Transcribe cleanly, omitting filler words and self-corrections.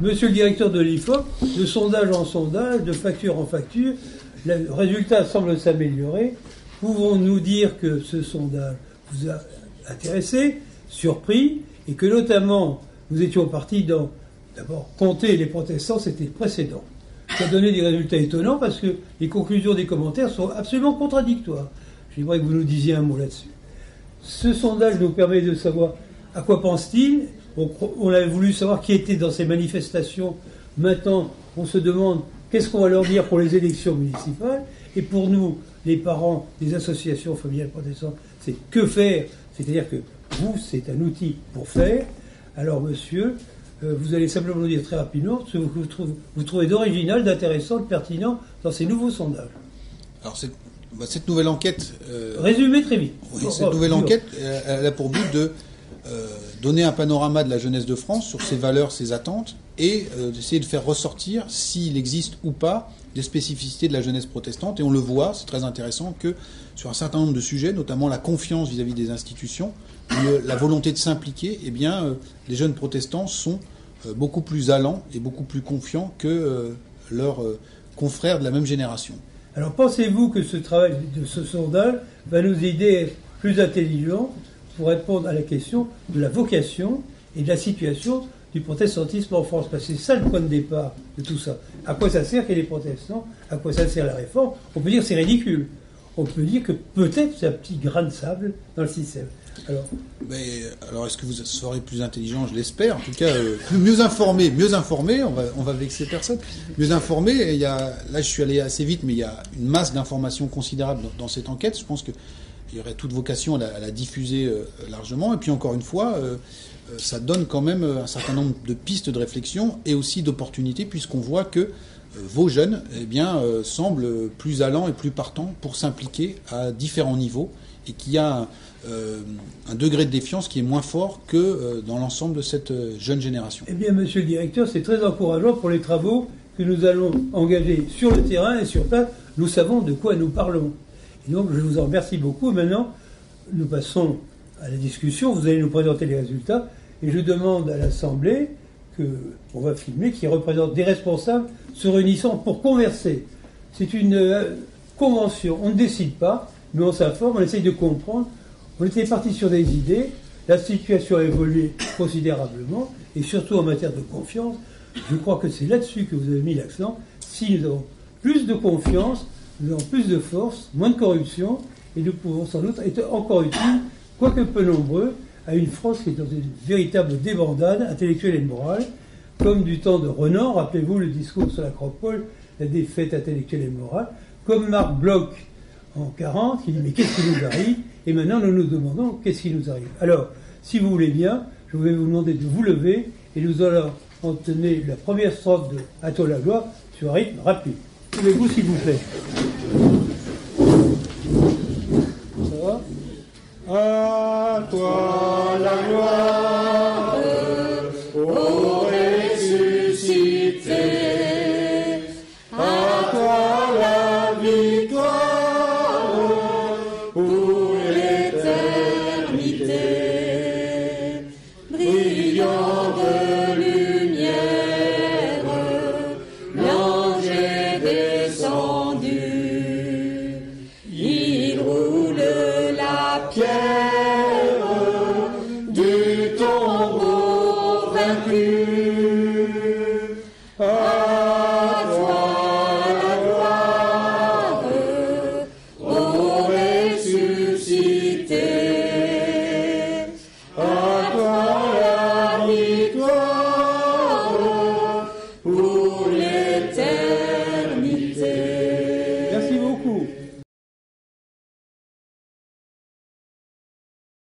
Monsieur le directeur de l'IFOP, de sondage en sondage, de facture en facture, le résultat semble s'améliorer. Pouvons-nous dire que ce sondage vous a intéressé, surpris, et que notamment nous étions partis dans, d'abord, compter les protestants, c'était précédent. Ça a donné des résultats étonnants parce que les conclusions des commentaires sont absolument contradictoires. J'aimerais que vous nous disiez un mot là-dessus. Ce sondage nous permet de savoir à quoi pense-t-il. On avait voulu savoir qui était dans ces manifestations. Maintenant, on se demande qu'est-ce qu'on va leur dire pour les élections municipales. Et pour nous, les parents des associations familiales protestantes, c'est que faire. C'est-à-dire que vous, c'est un outil pour faire. Alors, monsieur, vous allez simplement nous dire très rapidement ce que vous trouvez d'original, d'intéressant, de pertinent dans ces nouveaux sondages. Alors, cette nouvelle enquête... Résumez très vite. Oui, cette nouvelle enquête, elle a pour but de donner un panorama de la jeunesse de France sur ses valeurs, ses attentes, et d'essayer de faire ressortir, s'il existe ou pas, des spécificités de la jeunesse protestante. Et on le voit, c'est très intéressant, que sur un certain nombre de sujets, notamment la confiance vis-à-vis des institutions, la volonté de s'impliquer, eh bien, les jeunes protestants sont beaucoup plus allants et beaucoup plus confiants que leurs confrères de la même génération. Alors pensez-vous que ce travail de ce sondage va nous aider à être plus intelligents pour répondre à la question de la vocation et de la situation du protestantisme en France? Parce que c'est ça le point de départ de tout ça. À quoi ça sert qu'il y ait les protestants? À quoi ça sert la réforme? On peut dire que c'est ridicule. On peut dire que peut-être c'est un petit grain de sable dans le système. Alors est-ce que vous serez plus intelligent? Je l'espère. En tout cas, mieux informé. On va vexer personne. Mieux informé. Là, je suis allé assez vite, mais il y a une masse d'informations considérable dans cette enquête. Je pense qu'il y aurait toute vocation à la diffuser largement. Et puis encore une fois, ça donne quand même un certain nombre de pistes de réflexion et aussi d'opportunités, puisqu'on voit que vos jeunes, semblent plus allants et plus partants pour s'impliquer à différents niveaux, et qu'il y a un degré de défiance qui est moins fort que dans l'ensemble de cette jeune génération. Eh bien, monsieur le directeur, c'est très encourageant pour les travaux que nous allons engager sur le terrain et sur place. Nous savons de quoi nous parlons. Et donc, je vous en remercie beaucoup. Maintenant, nous passons à la discussion. Vous allez nous présenter les résultats. Et je demande à l'Assemblée, qu'on va filmer, qui représente des responsables se réunissant pour converser. C'est une convention. On ne décide pas, mais on s'informe, on essaye de comprendre. On était parti sur des idées. La situation a évolué considérablement, et surtout en matière de confiance. Je crois que c'est là-dessus que vous avez mis l'accent. Si nous avons plus de confiance, nous avons plus de force, moins de corruption, et nous pouvons sans doute être encore utiles, quoique peu nombreux, à une France qui est dans une véritable débandade intellectuelle et morale, comme du temps de Renan, rappelez-vous le discours sur l'Acropole, la défaite intellectuelle et morale, comme Marc Bloch en 1940, qui dit « mais qu'est-ce qui nous arrive ?» Et maintenant nous nous demandons « qu'est-ce qui nous arrive ?» Alors, si vous voulez bien, je vais vous demander de vous lever, et nous allons entonner la première strophe de « À toi la gloire » sur un rythme rapide. Levez-vous s'il vous plaît. Ça va? À toi la gloire, ô ressuscité, à toi la victoire pour l'éternité, brillant